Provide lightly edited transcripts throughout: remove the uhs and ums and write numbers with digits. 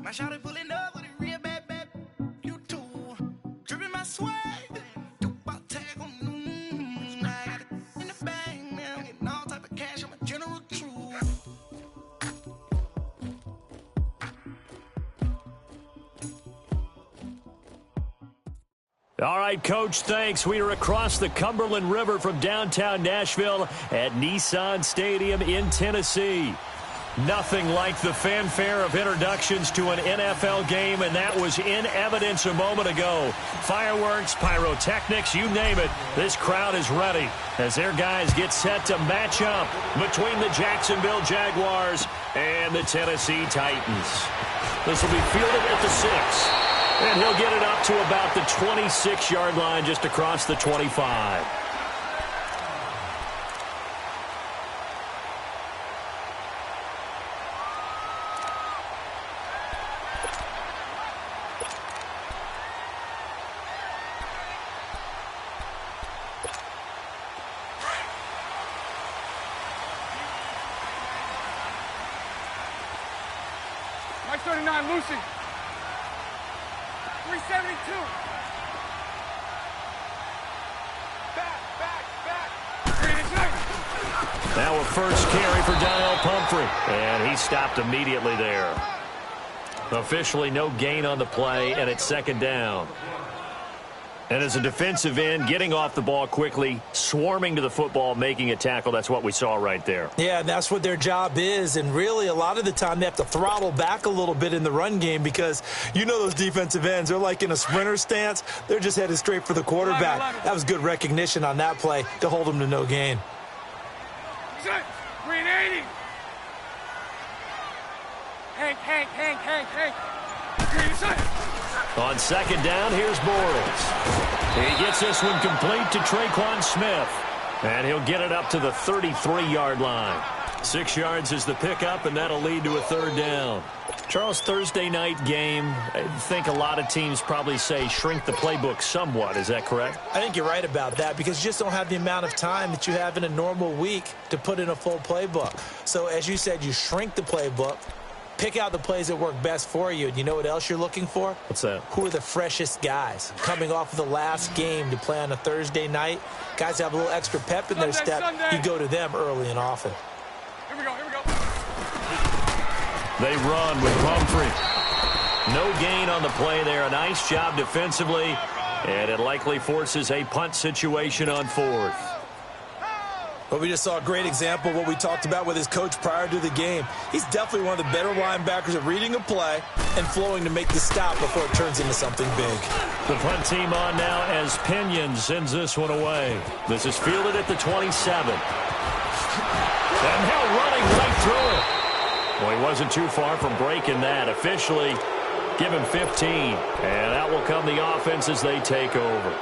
My shawty pulling up with a real bad, bad. You too. Dripping my swag. Do about tag on. I got it in the bag, man. I'm getting all type of cash. I'm a general true. All right, Coach, thanks. We are across the Cumberland River from downtown Nashville at Nissan Stadium in Tennessee. Nothing like the fanfare of introductions to an NFL game, and that was in evidence a moment ago. Fireworks, pyrotechnics, you name it. This crowd is ready as their guys get set to match up between the Jacksonville Jaguars and the Tennessee Titans. This will be fielded at the 6. And he'll get it up to about the 26-yard line, just across the 25. Mike 39, Lucy. 372. Back. Now a first carry for Donnell Pumphrey. And he stopped immediately there. Officially no gain on the play, and it's second down. And as a defensive end, getting off the ball quickly, swarming to the football, making a tackle, that's what we saw right there. Yeah, and that's what their job is. And really, a lot of the time, they have to throttle back a little bit in the run game because you know those defensive ends, they're like in a sprinter stance. They're just headed straight for the quarterback. That was good recognition on that play to hold them to no gain. 380. Hank. On second down, here's Bortles. He gets this one complete to Traquan Smith. And he'll get it up to the 33-yard line. 6 yards is the pickup, and that'll lead to a third down. Charles, Thursday night game, I think a lot of teams probably say shrink the playbook somewhat. Is that correct? I think you're right about that because you just don't have the amount of time that you have in a normal week to put in a full playbook. So as you said, you shrink the playbook. Pick out the plays that work best for you. And you know what else you're looking for? What's that? Who are the freshest guys? Coming off of the last game to play on a Thursday night, guys have a little extra pep in their step. You go to them early and often. Here we go. They run with Pumphrey. No gain on the play there. A nice job defensively. And it likely forces a punt situation on fourth. But we just saw a great example of what we talked about with his coach prior to the game. He's definitely one of the better linebackers at reading a play and flowing to make the stop before it turns into something big. The punt team on now as Pinion sends this one away. This is fielded at the 27. And now running right through it. Well, he wasn't too far from breaking that. Officially, give him 15. And out will come the offense as they take over.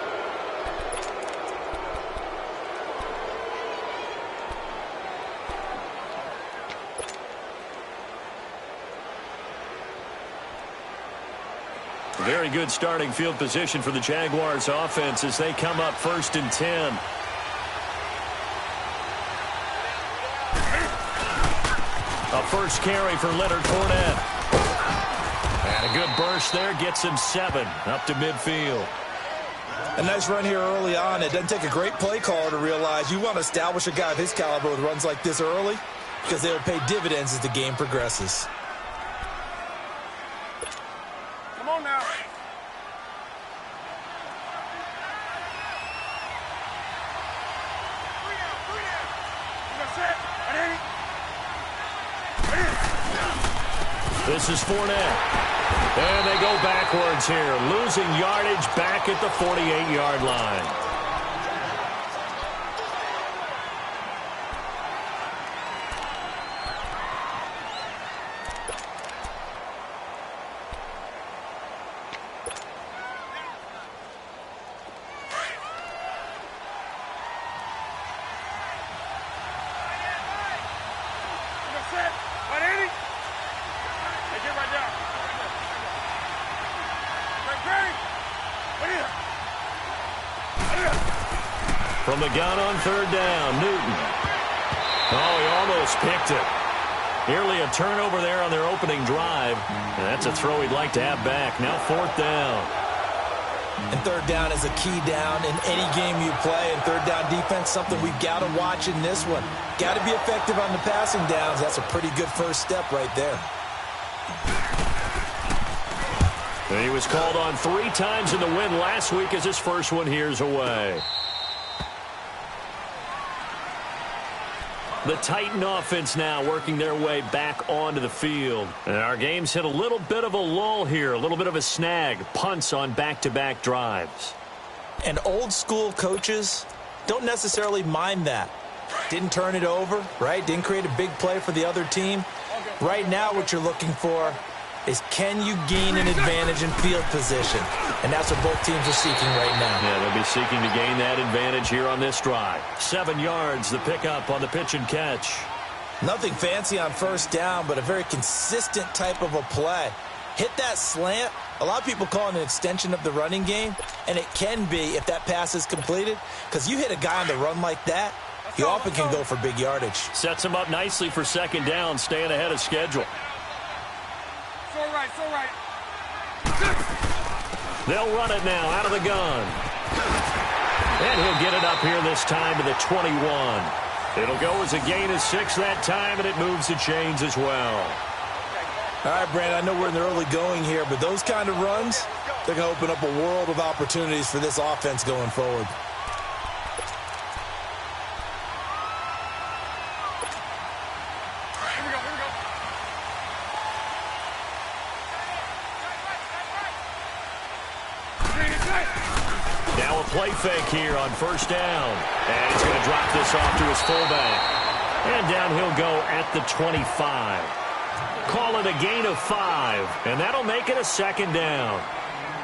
Very good starting field position for the Jaguars offense as they come up 1st and 10. A first carry for Leonard Fournette. And a good burst there gets him 7 up to midfield. A nice run here early on. It doesn't take a great play caller to realize you want to establish a guy of his caliber with runs like this early because they will pay dividends as the game progresses. Come on now. This is Fournette. And they go backwards here, losing yardage back at the 48-yard line. From the gun on 3rd down, Newton. Oh, he almost picked it. Nearly a turnover there on their opening drive. And that's a throw he'd like to have back. Now 4th down. And 3rd down is a key down in any game you play. And 3rd down defense, something we've got to watch in this one. Got to be effective on the passing downs. That's a pretty good first step right there. And he was called on 3 times in the win last week as his first one here's away. The Titan offense now working their way back onto the field. And our game's hit a little bit of a lull here, a little bit of a snag. Punts on back-to-back drives. And old school coaches don't necessarily mind that. Didn't turn it over, right? Didn't create a big play for the other team. Right now what you're looking for is, can you gain an advantage in field position? And that's what both teams are seeking right now. Yeah, they'll be seeking to gain that advantage here on this drive. 7 yards, the pickup on the pitch and catch. Nothing fancy on 1st down, but a very consistent type of a play. Hit that slant. A lot of people call it an extension of the running game, and it can be if that pass is completed, because you hit a guy on the run like that, he often can go for big yardage. Sets him up nicely for 2nd down, staying ahead of schedule. So right. They'll run it now out of the gun. And he'll get it up here this time to the 21. It'll go as a gain of 6 that time, and it moves the chains as well. All right, Brandon, I know we're in the early going here, but those kind of runs, they're going to open up a world of opportunities for this offense going forward. Now a play fake here on 1st down. And he's going to drop this off to his fullback. And down he'll go at the 25. Call it a gain of 5. And that'll make it a 2nd down.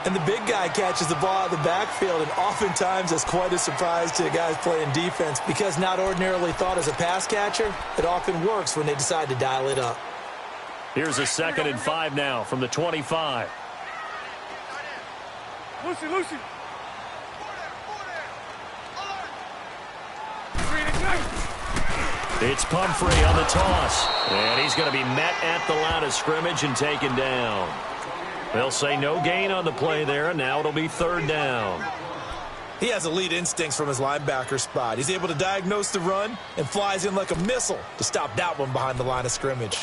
And the big guy catches the ball out of the backfield, and oftentimes that's quite a surprise to guys playing defense, because not ordinarily thought as a pass catcher, it often works when they decide to dial it up. Here's a 2nd and 5 now from the 25. Lucy. It's Pumphrey on the toss. And he's going to be met at the line of scrimmage and taken down. They'll say no gain on the play there, and now it'll be 3rd down. He has elite instincts from his linebacker spot. He's able to diagnose the run and flies in like a missile to stop that one behind the line of scrimmage.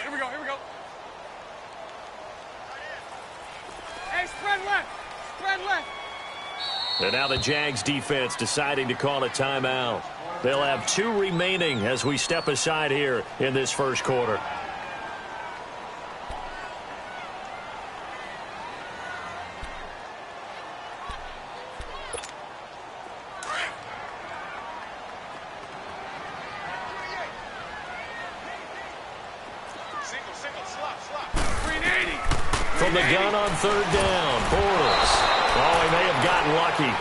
Here we go. Hey, spread left. And now the Jags defense deciding to call a timeout. They'll have 2 remaining as we step aside here in this first quarter. From the gun on 3rd down, Bortles. Oh, he may have gotten lucky.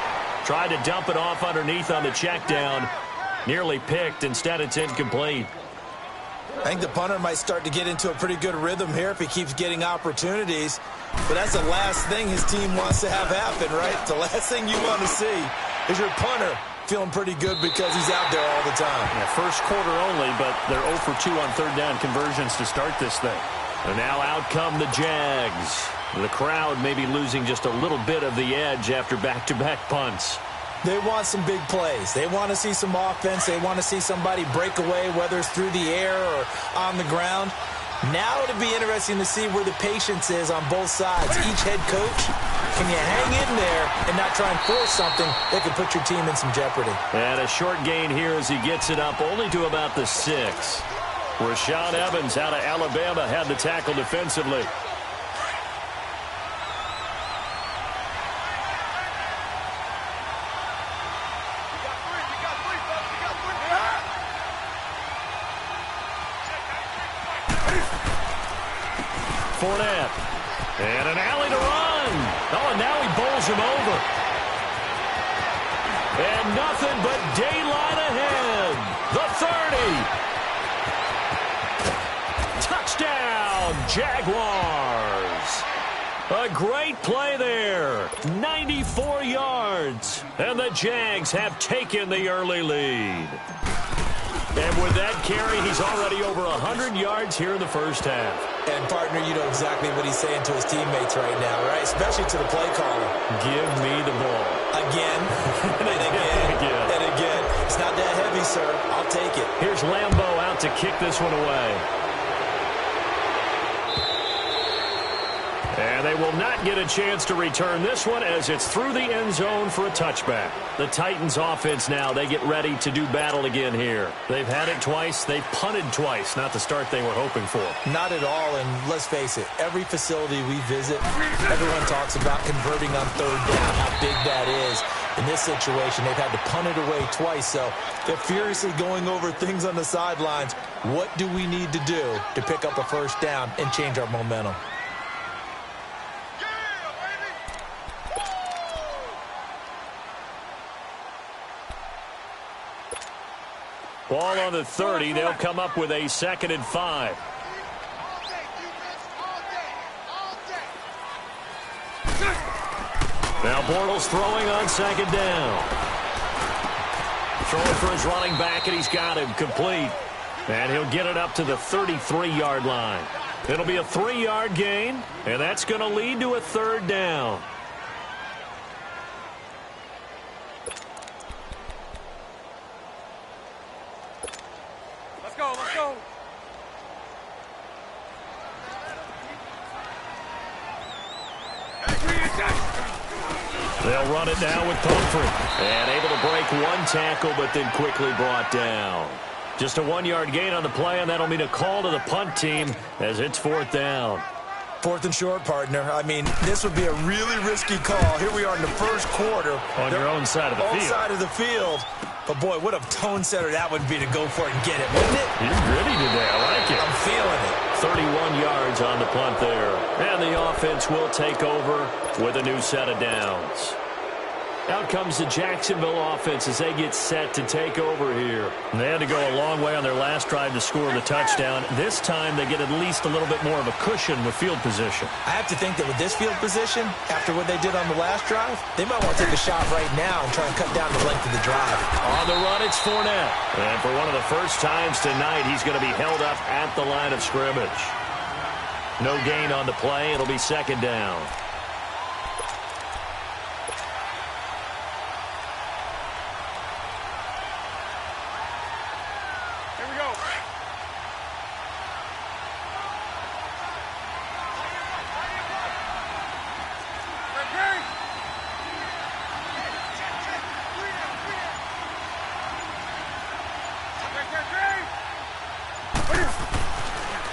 Tried to dump it off underneath on the check down. Nearly picked. Instead, it's incomplete. I think the punter might start to get into a pretty good rhythm here if he keeps getting opportunities. But that's the last thing his team wants to have happen, right? The last thing you want to see is your punter feeling pretty good because he's out there all the time. Yeah, first quarter only, but they're 0 for 2 on 3rd down conversions to start this thing. And now out come the Jags. The crowd may be losing just a little bit of the edge after back-to-back punts. They want some big plays. They want to see some offense. They want to see somebody break away, whether it's through the air or on the ground. Now it'll be interesting to see where the patience is on both sides. Each head coach, can you hang in there and not try and force something that could put your team in some jeopardy? And a short gain here as he gets it up only to about the 6. Rashaan Evans out of Alabama had the tackle defensively. Fournette. And an alley to run. Oh, and now he bowls him over. And nothing but daylight ahead. The 30. Touchdown, Jaguars. A great play there. 94 yards. And the Jags have taken the early lead. And with that carry, he's already over 100 yards here in the first half. And, partner, you know exactly what he's saying to his teammates right now, right? Especially to the play caller. Give me the ball. Again, and again, and again. It's not that heavy, sir. I'll take it. Here's Lambeau out to kick this one away. And they will not get a chance to return this one as it's through the end zone for a touchback. The Titans offense now, they get ready to do battle again here. They've had it twice. They've punted twice. Not the start they were hoping for. Not at all, and let's face it, every facility we visit, everyone talks about converting on third down, how big that is. In this situation, they've had to punt it away twice, so they're furiously going over things on the sidelines. What do we need to do to pick up a first down and change our momentum? Ball on the 30. They'll come up with a 2nd and 5. Now Bortles throwing on 2nd down. Throwing for his running back, and he's got him complete. And he'll get it up to the 33-yard line. It'll be a 3-yard gain, and that's going to lead to a 3rd down. Let's go, let's go. They'll run it now with Pumphrey. And able to break one tackle, but then quickly brought down. Just a 1-yard gain on the play, and that'll mean a call to the punt team as it's 4th down. 4th and short, partner. I mean, this would be a really risky call. Here we are in the first quarter. On your own side of the field. Own side of the field. But, boy, what a tone setter that would be to go for it and get it, wouldn't it? You're gritty today. I like it. I'm feeling it. 31 yards on the punt there. And the offense will take over with a new set of downs. Out comes the Jacksonville offense as they get set to take over here. And they had to go a long way on their last drive to score the touchdown. This time they get at least a little bit more of a cushion with field position. I have to think that with this field position, after what they did on the last drive, they might want to take a shot right now and try and cut down the length of the drive. On the run, it's Fournette. And for one of the first times tonight, he's going to be held up at the line of scrimmage. No gain on the play. It'll be 2nd down.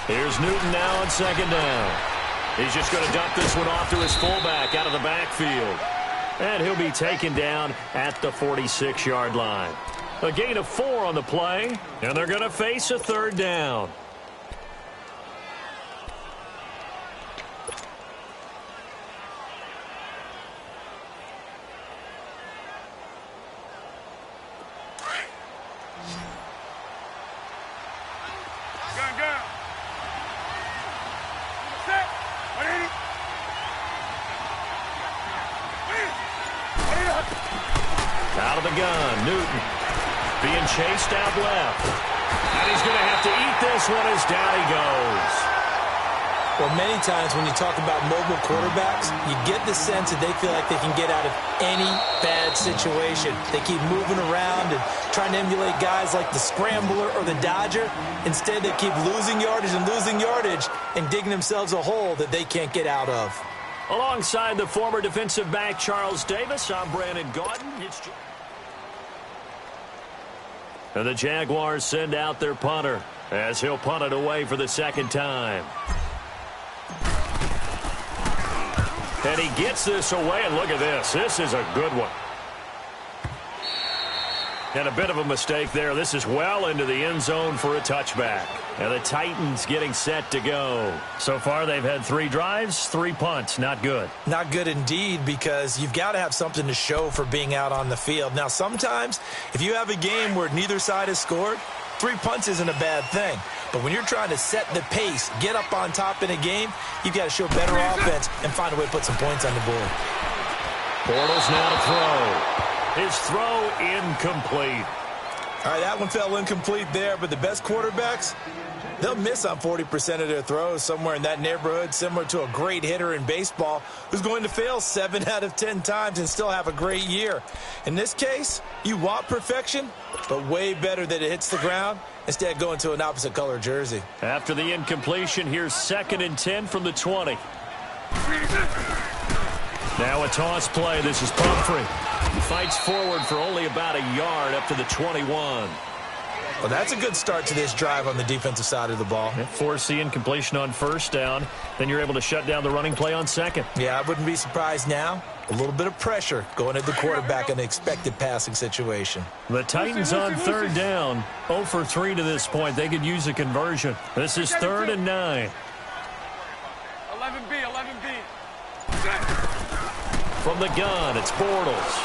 Here's Newton now on 2nd down. He's just going to dump this one off to his fullback out of the backfield. And he'll be taken down at the 46-yard line. A gain of 4 on the play, and they're going to face a 3rd down. Out of the gun, Newton being chased out left. And he's going to have to eat this one as down he goes. Well, many times when you talk about mobile quarterbacks, you get the sense that they feel like they can get out of any bad situation. They keep moving around and trying to emulate guys like the Scrambler or the Dodger. Instead, they keep losing yardage and digging themselves a hole that they can't get out of. Alongside the former defensive back Charles Davis, I'm Brandon Gaudin. And the Jaguars send out their punter as he'll punt it away for the 2nd time. And he gets this away, and look at this. This is a good one. And a bit of a mistake there. This is well into the end zone for a touchback. And the Titans getting set to go. So far, they've had 3 drives, 3 punts. Not good. Not good indeed, because you've got to have something to show for being out on the field. Now, sometimes, if you have a game where neither side has scored, 3 punts isn't a bad thing. But when you're trying to set the pace, get up on top in a game, you've got to show better offense and find a way to put some points on the board. Bortles now to throw. His throw incomplete. All right, that one fell incomplete there, but the best quarterbacks, they'll miss on 40% of their throws, somewhere in that neighborhood, similar to a great hitter in baseball who's going to fail 7 out of 10 times and still have a great year. In this case, you want perfection, but way better that it hits the ground instead of going to an opposite color jersey. After the incompletion, here's 2nd and 10 from the 20. Now a toss play. This is Pumphrey. He fights forward for only about a yard up to the 21. Well, that's a good start to this drive on the defensive side of the ball. Force the incompletion on 1st down. Then you're able to shut down the running play on 2nd. Yeah, I wouldn't be surprised now. A little bit of pressure going at the quarterback in an expected passing situation. The Titans on 3rd down. 0 for 3 to this point. They could use a conversion. This is 3rd and 9. 11B, 11B. From the gun, it's Bortles.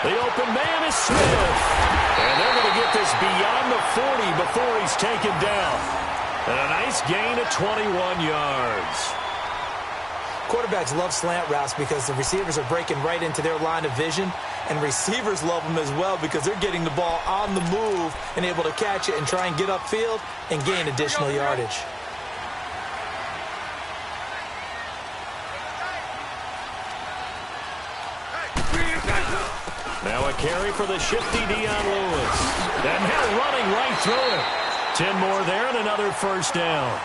The open man is Smith. And they're going to get this beyond the 40 before he's taken down. And a nice gain of 21 yards. Quarterbacks love slant routes because the receivers are breaking right into their line of vision, and receivers love them as well because they're getting the ball on the move and able to catch it and try and get upfield and gain additional yardage. Now a carry for the shifty Dion Lewis. And now running right through it. 10 more there and another 1st down.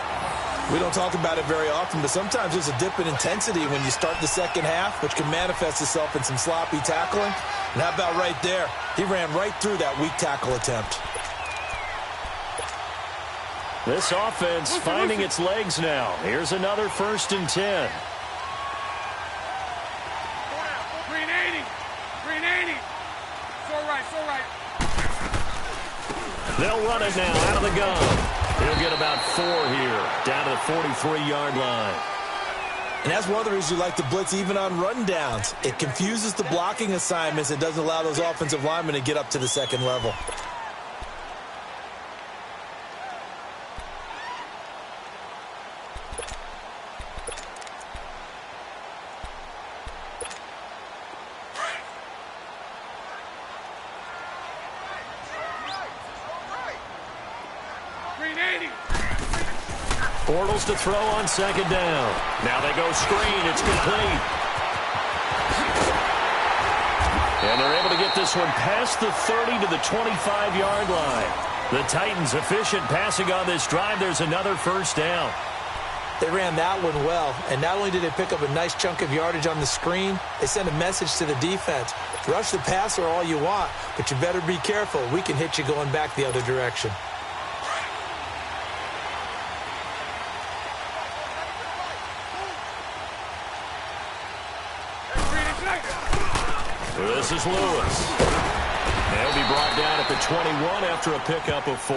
We don't talk about it very often, but sometimes there's a dip in intensity when you start the second half, which can manifest itself in some sloppy tackling. And how about right there? He ran right through that weak tackle attempt. This offense finding its legs now. Here's another 1st and 10. Green 80. Green 80. So right. They'll run it now out of the gun. He'll get about 4 here, down to the 43-yard line. And that's one of the reasons you like to blitz even on rundowns. It confuses the blocking assignments and doesn't allow those offensive linemen to get up to the 2nd level. Bortles to throw on 2nd down. Now they go screen. It's complete. And they're able to get this one past the 30 to the 25-yard line. The Titans efficient passing on this drive. There's another 1st down. They ran that one well, and not only did they pick up a nice chunk of yardage on the screen, they sent a message to the defense. Rush the passer all you want, but you better be careful. We can hit you going back the other direction. This is Lewis. He'll be brought down at the 21 after a pickup of 4.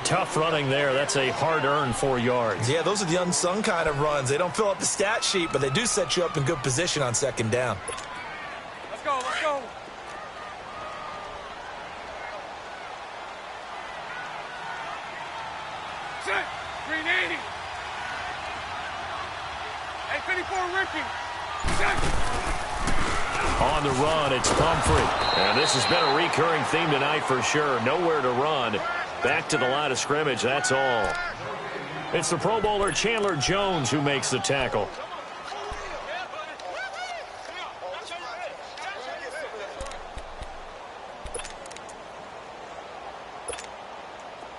Tough running there. That's a hard-earned 4 yards. Yeah, those are the unsung kind of runs. They don't fill up the stat sheet, but they do set you up in good position on 2nd down. Let's go. Set. Green 80. 854 Ricky. Set. On the run, it's Pumphrey. And this has been a recurring theme tonight for sure. Nowhere to run. Back to the line of scrimmage, that's all. It's the Pro Bowler Chandler Jones who makes the tackle.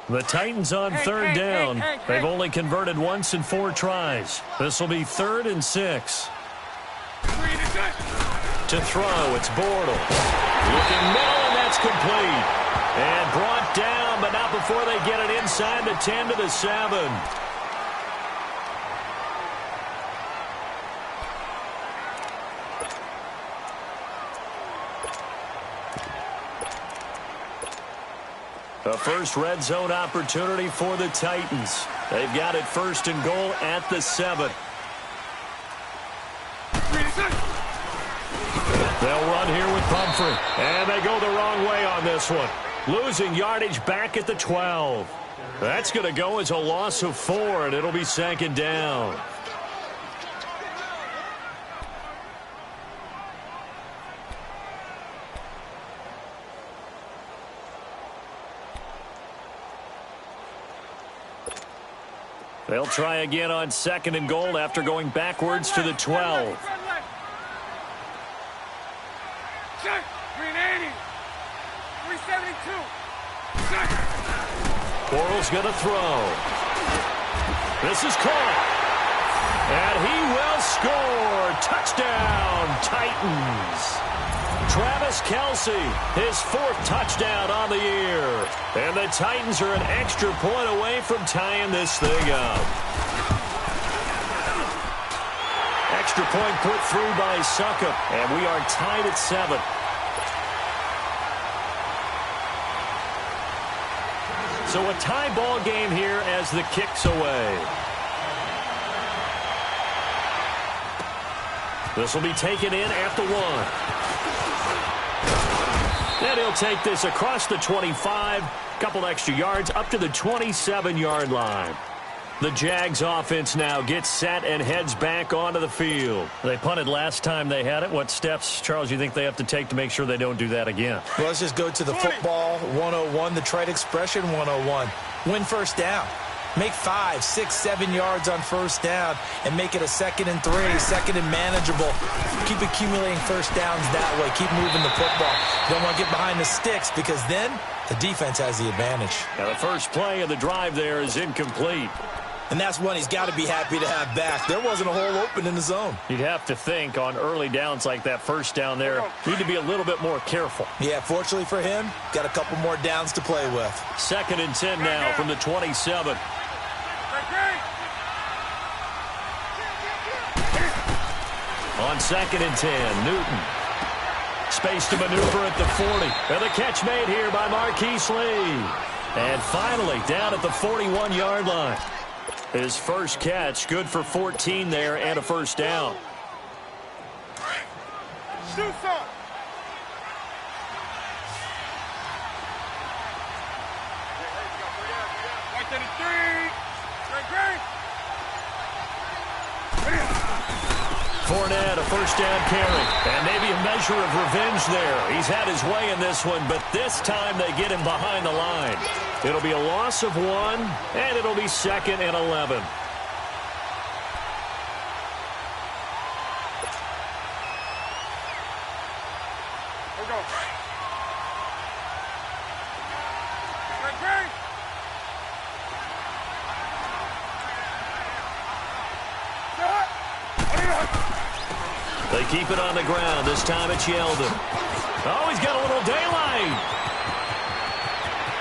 The Titans on 3rd down. They've only converted once in 4 tries. This will be 3rd and 6. To throw, it's Bortles. Looking middle, and that's complete. And brought down, but not before they get it inside the 10 to the 7. A first red zone opportunity for the Titans. They've got it 1st and goal at the 7. They'll run here with Pumphrey. And they go the wrong way on this one. Losing yardage back at the 12. That's going to go as a loss of 4, and it'll be second down. They'll try again on 2nd and goal after going backwards to the 12. Check. 380. 372. Check. Bortles going to throw. This is caught. And he will score. Touchdown, Titans. Travis Kelce, his 4th touchdown on the year. And the Titans are an extra point away from tying this thing up. Extra point put through by Succop, and we are tied at 7. So a tie ball game here as the kick's away. This will be taken in at the 1. And he'll take this across the 25, couple extra yards up to the 27-yard line. The Jags offense now gets set and heads back onto the field. They punted last time they had it. What steps, Charles, you think they have to take to make sure they don't do that again? Well, let's just go to the football 101, the trade expression 101. Win first down. Make 5, 6, 7 yards on first down and make it a 2nd and 3, 2nd and manageable. Keep accumulating first downs that way. Keep moving the football. You don't want to get behind the sticks because then the defense has the advantage. Now the first play of the drive there is incomplete. And that's one he's got to be happy to have back. There wasn't a hole open in the zone. You'd have to think on early downs like that first down there, need to be a little bit more careful. Yeah, fortunately for him, got a couple more downs to play with. 2nd and 10 now from the 27. On 2nd and 10, Newton. Space to maneuver at the 40. And the catch made here by Marquise Lee. And finally, down at the 41-yard line. His first catch, good for 14 there and a first down. Shoot some. Right to the 3. Great. Fournette, a first down carry. And maybe a measure of revenge there. He's had his way in this one, but this time they get him behind the line. It'll be a loss of 1, and it'll be 2nd and 11. Here we go. They keep it on the ground. This time it's Yeldon. Oh, he's got a little daylight.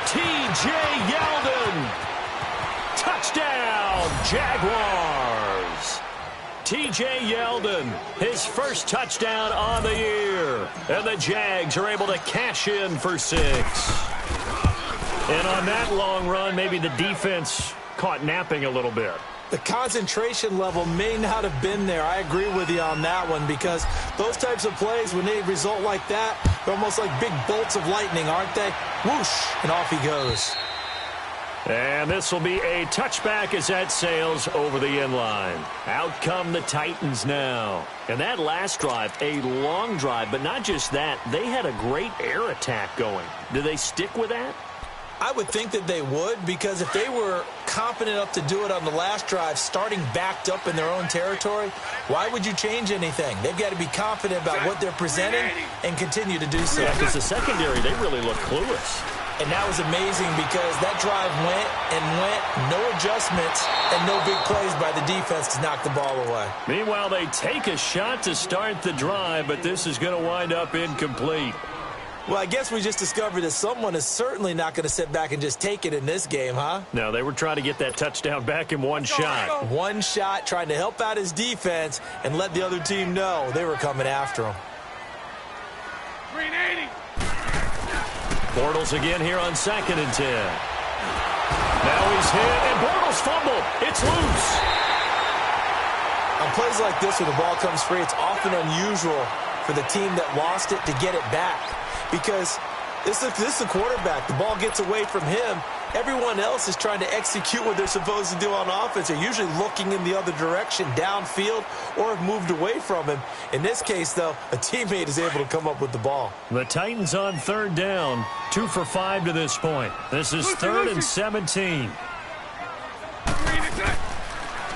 T.J. Yeldon. Touchdown, Jaguars. T.J. Yeldon, his first touchdown on the year. And the Jags are able to cash in for 6. And on that long run, maybe the defense caught napping a little bit. The concentration level may not have been there. I agree with you on that one because those types of plays, when they result like that, they're almost like big bolts of lightning, aren't they? Whoosh, and off he goes. And this will be a touchback as that sails over the end line. Out come the Titans now. And that last drive, a long drive, but not just that. They had a great air attack going. Do they stick with that? I would think that they would, because if they were competent enough to do it on the last drive, starting backed up in their own territory, why would you change anything? They've got to be confident about what they're presenting and continue to do so. Yeah, because the secondary, they really look clueless. And that was amazing because that drive went and went, no adjustments, and no big plays by the defense to knock the ball away. Meanwhile, they take a shot to start the drive, but this is going to wind up incomplete. Well, I guess we just discovered that someone is certainly not going to sit back and just take it in this game, huh? No, they were trying to get that touchdown back in one shot. One shot, trying to help out his defense and let the other team know they were coming after him. 380. Bortles again here on 2nd and 10. Now he's hit, and Bortles fumbled. It's loose. On plays like this where the ball comes free, it's often unusual for the team that lost it to get it back. Because This is the quarterback. The ball gets away from him. Everyone else is trying to execute what they're supposed to do on offense. They're usually looking in the other direction, downfield, or have moved away from him. In this case, though, a teammate is able to come up with the ball. The Titans on third down, 2 for 5 to this point. This is 3rd and 17.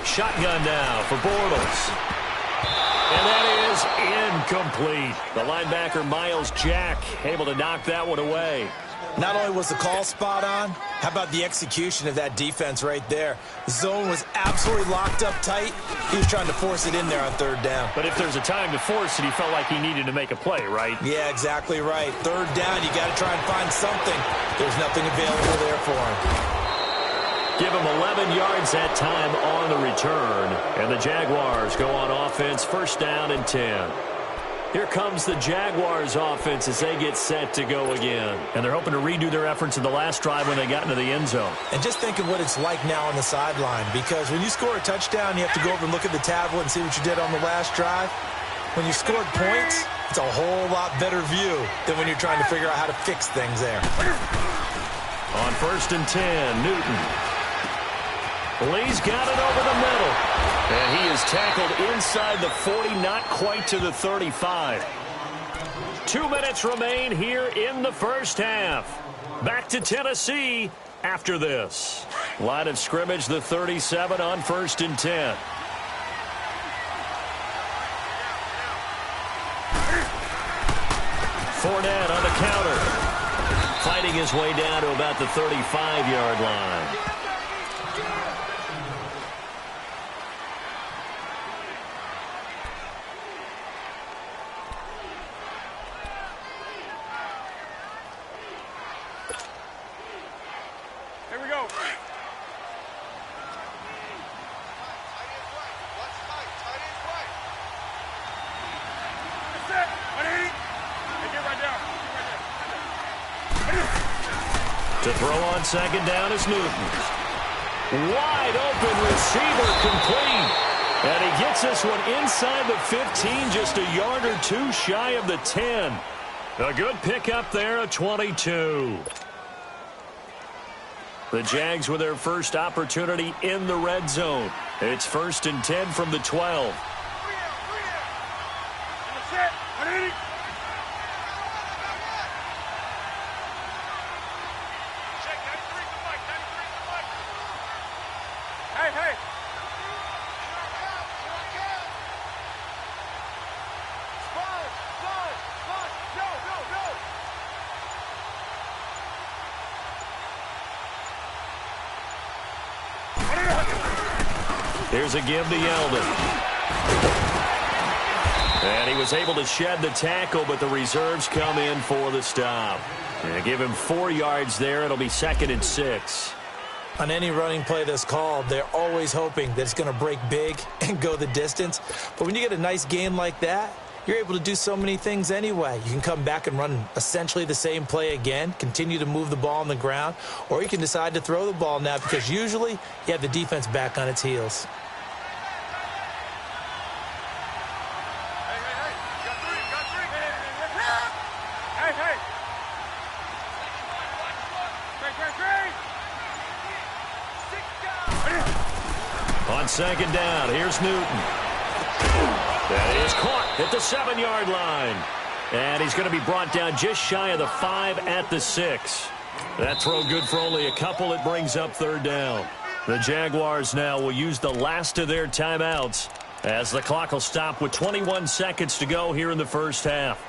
Shotgun now for Bortles. And that is incomplete. The linebacker, Miles Jack, able to knock that one away. Not only was the call spot on, how about the execution of that defense right there? The zone was absolutely locked up tight. He was trying to force it in there on third down. But if there's a time to force it, he felt like he needed to make a play, right? Yeah, exactly right. Third down, you got to try and find something. There's nothing available there for him. Give him 11 yards that time on the return. And the Jaguars go on offense, 1st down and 10. Here comes the Jaguars offense as they get set to go again. And they're hoping to redo their efforts in the last drive when they got into the end zone. And just think of what it's like now on the sideline, because when you score a touchdown, you have to go over and look at the tablet and see what you did on the last drive. When you scored points, it's a whole lot better view than when you're trying to figure out how to fix things there. On 1st and 10, Newton. Lee's got it over the middle. And he is tackled inside the 40, not quite to the 35. 2 minutes remain here in the first half. Back to Tennessee after this. Line of scrimmage, the 37 on 1st and 10. Fournette on the counter. Fighting his way down to about the 35-yard line. To throw on 2nd down is Newton. Wide open receiver complete. And he gets this one inside the 15, just a yard or 2 shy of the 10. A good pickup there, a 22. The Jags with their first opportunity in the red zone. It's 1st and 10 from the 12. Here's a give to Yeldon. And he was able to shed the tackle, but the reserves come in for the stop. And give him 4 yards there. It'll be 2nd and 6. On any running play that's called, they're always hoping that it's going to break big and go the distance. But when you get a nice game like that, you're able to do so many things anyway. You can come back and run essentially the same play again, continue to move the ball on the ground, or you can decide to throw the ball now because usually you have the defense back on its heels. On 2nd down, here's Newton. That is caught at the 7-yard line. And he's going to be brought down just shy of the 5 at the 6. That throw good for only a couple. It brings up 3rd down. The Jaguars now will use the last of their timeouts as the clock will stop with 21 seconds to go here in the first half.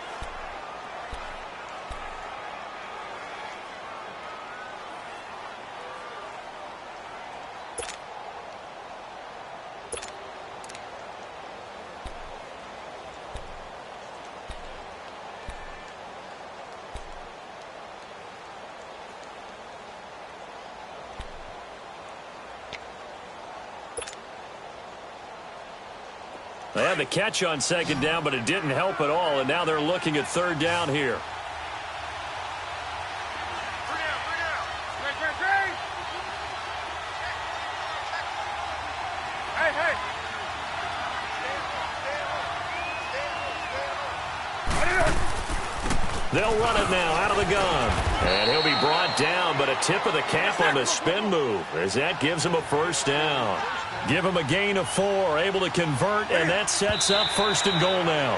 They had the catch on 2nd down, but it didn't help at all, and now they're looking at 3rd down here. They'll run it now out of the gun. And he'll be brought down, but a tip of the cap on the spin move as that gives him a first down. Give him a gain of 4, able to convert, and that sets up 1st and goal now.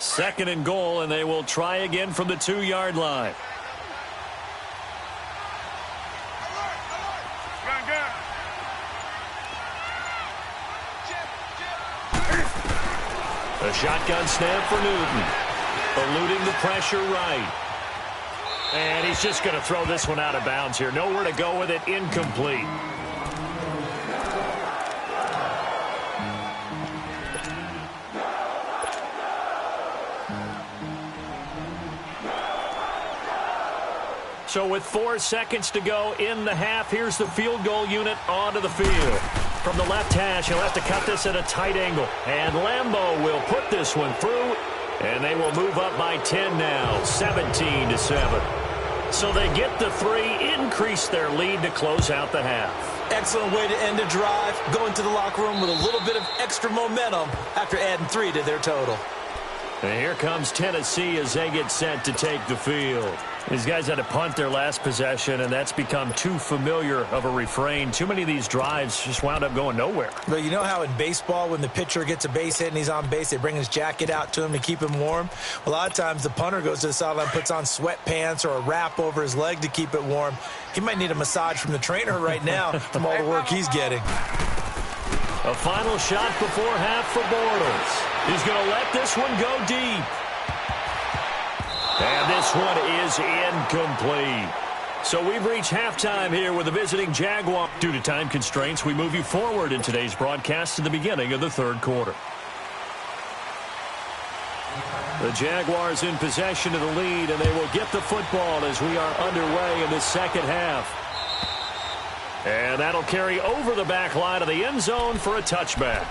Second and goal, and they will try again from the 2-yard line. A shotgun snap for Newton. Eluding the pressure right. And he's just going to throw this one out of bounds here. Nowhere to go with it. Incomplete. So with 4 seconds to go in the half, here's the field goal unit onto the field. From the left hash, he'll have to cut this at a tight angle. And Lambeau will put this one through, and they will move up by 10 now, 17-7. So they get the 3, increase their lead to close out the half. Excellent way to end a drive, going to the locker room with a little bit of extra momentum after adding 3 to their total. And here comes Tennessee as they get set to take the field. These guys had to punt their last possession, and that's become too familiar of a refrain. Too many of these drives just wound up going nowhere. But you know how in baseball, when the pitcher gets a base hit and he's on base, they bring his jacket out to him to keep him warm? A lot of times the punter goes to the sideline, puts on sweatpants or a wrap over his leg to keep it warm. He might need a massage from the trainer right now from all the work he's getting. A final shot before half for Bortles. He's going to let this one go deep. And this one is incomplete. So we've reached halftime here with the visiting Jaguar. Due to time constraints, we move you forward in today's broadcast to the beginning of the 3rd quarter. The Jaguars in possession of the lead, and they will get the football as we are underway in the 2nd half. And that'll carry over the back line of the end zone for a touchback.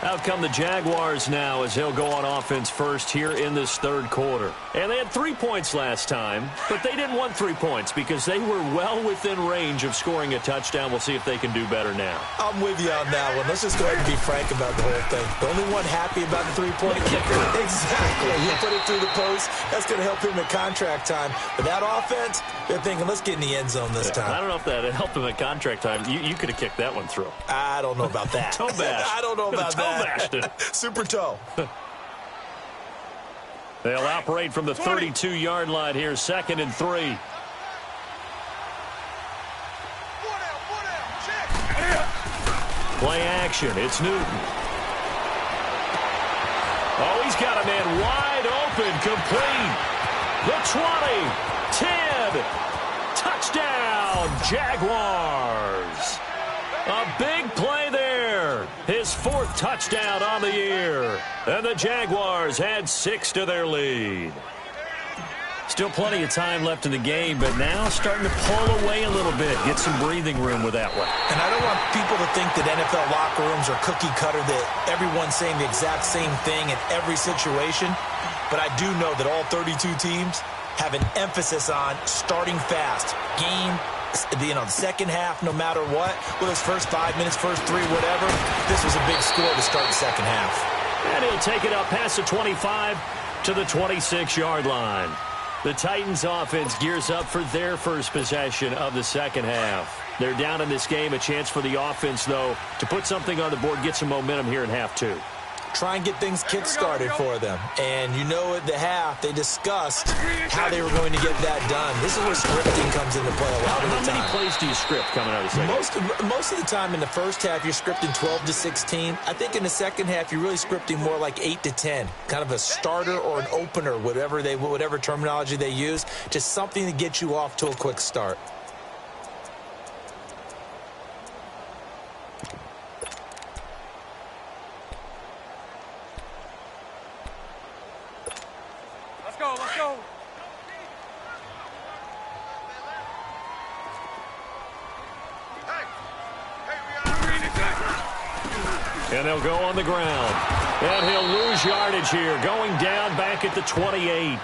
Out come the Jaguars now as they'll go on offense first here in this 3rd quarter. And they had 3 points last time, but they didn't want 3 points because they were well within range of scoring a touchdown. We'll see if they can do better now. I'm with you on that one. Let's just go ahead and be frank about the whole thing. The only one happy about the 3-point kicker. Exactly. He put it through the post. That's going to help him at contract time. But that offense, they're thinking, let's get in the end zone this time. I don't know if that helped him at contract time. You could have kicked that one through. I don't know about that. Toe bash. I don't know about that. Bashed it. Super toe. They'll operate from the 32-yard line here, 2nd and 3. Play action. It's Newton. Oh, he's got a man wide open, complete. The 20, 10, touchdown, Jaguars. A big play there. His 4th touchdown on the year. And the Jaguars add 6 to their lead. Still plenty of time left in the game, but now starting to pull away a little bit. Get some breathing room with that one. And I don't want people to think that NFL locker rooms are cookie cutter, that everyone's saying the exact same thing in every situation. But I do know that all 32 teams have an emphasis on starting fast. Game, the 2nd half, no matter what. Well, his first 5 minutes, first 3, whatever. This was a big score to start the 2nd half. And he'll take it up past the 25 to the 26-yard line. The Titans offense gears up for their first possession of the 2nd half. They're down in this game. A chance for the offense, though, to put something on the board, get some momentum here in half 2. Try and get things kick-started for them. And you know at the half, they discussed how they were going to get that done. This is where scripting comes into play a lot of the time. How many plays do you script coming out of the 2nd? Most of the time in the first half, you're scripting 12 to 16. I think in the 2nd half, you're really scripting more like 8 to 10. Kind of a starter or an opener, whatever terminology they use. Just something to get you off to a quick start. Let's go. And they'll go on the ground. And he'll lose yardage here, going down back at the 28.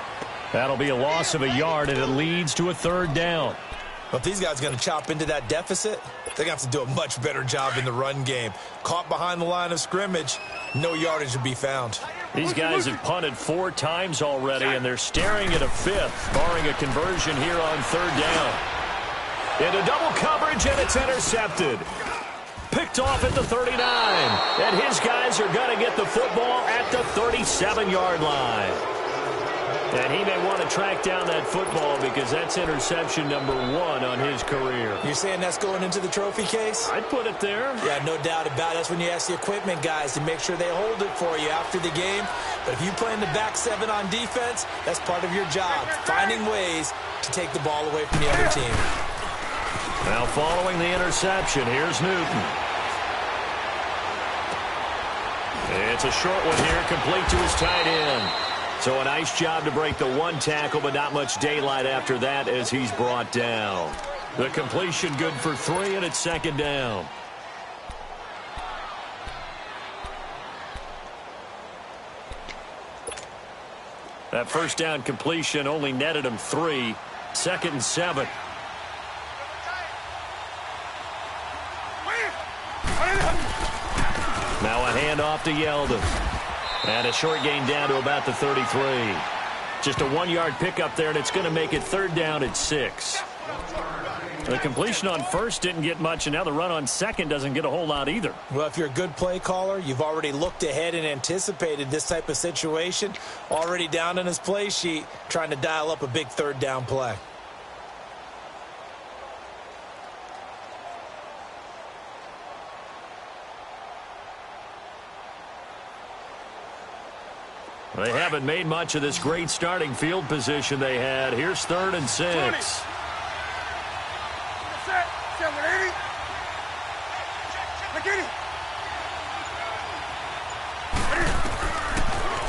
That'll be a loss of a yard, and it leads to a third down. Well, if these guys are going to chop into that deficit, they're going to have to do a much better job in the run game. Caught behind the line of scrimmage, no yardage to be found. These guys have punted 4 times already, and they're staring at a 5th, barring a conversion here on third down. Into double coverage, and it's intercepted. Picked off at the 39. And his guys are going to get the football at the 37-yard line. And he may want to track down that football because that's interception number 1 on his career. You're saying that's going into the trophy case? I'd put it there. Yeah, no doubt about it. That's when you ask the equipment guys to make sure they hold it for you after the game. But if you play in the back 7 on defense, that's part of your job, finding ways to take the ball away from the other team. Now following the interception, here's Newton. It's a short one here, complete to his tight end. So a nice job to break the 1 tackle, but not much daylight after that as he's brought down. The completion good for 3, and it's second down. That first down completion only netted him 3. 2nd and 7. Now a handoff to Yeldon. And a short gain down to about the 33. Just a 1-yard pickup there, and it's going to make it third down at 6. The completion on first didn't get much, and now the run on second doesn't get a whole lot either. Well, if you're a good play caller, you've already looked ahead and anticipated this type of situation. Already down in his play sheet, trying to dial up a big third down play. They haven't made much of this great starting field position they had. Here's 3rd and 6. 20. Set. 780. Look at it.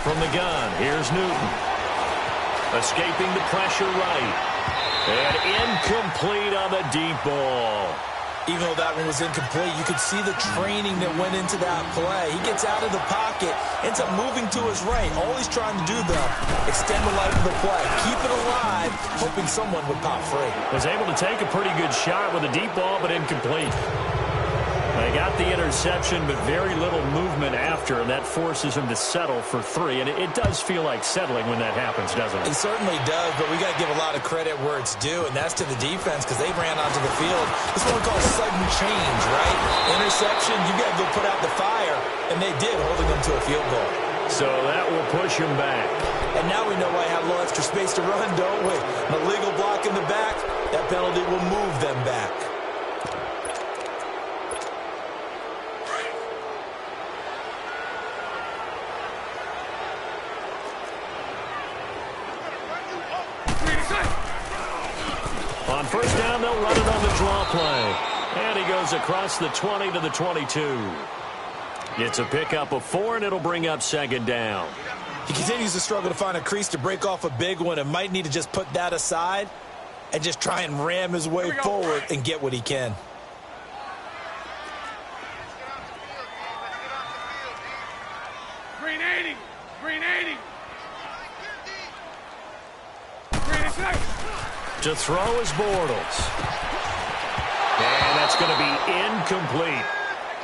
From the gun, here's Newton. Escaping the pressure right. And incomplete on the deep ball. Even though that one was incomplete, you could see the training that went into that play. He gets out of the pocket, ends up moving to his right. All he's trying to do, though, extend the life of the play, keep it alive, hoping someone would pop free. Was able to take a pretty good shot with a deep ball, but incomplete. They got the interception, but very little movement after, and that forces him to settle for 3. And it does feel like settling when that happens, doesn't it? It certainly does, but we got to give a lot of credit where it's due, and that's to the defense because they ran onto the field. This is what we call sudden change, right? Interception, you got to go put out the fire, and they did, holding them to a field goal. So that will push him back. And now we know why I have a little extra space to run, don't we? An illegal block in the back, that penalty will move them back. On first down, they'll run it on the draw play. And he goes across the 20 to the 22. It's a pickup of 4, and it'll bring up second down. He continues to struggle to find a crease to break off a big one and might need to just put that aside and just try and ram his way forward and get what he can. Green 80. Green 80. Green 80. To throw is Bortles. And that's going to be incomplete.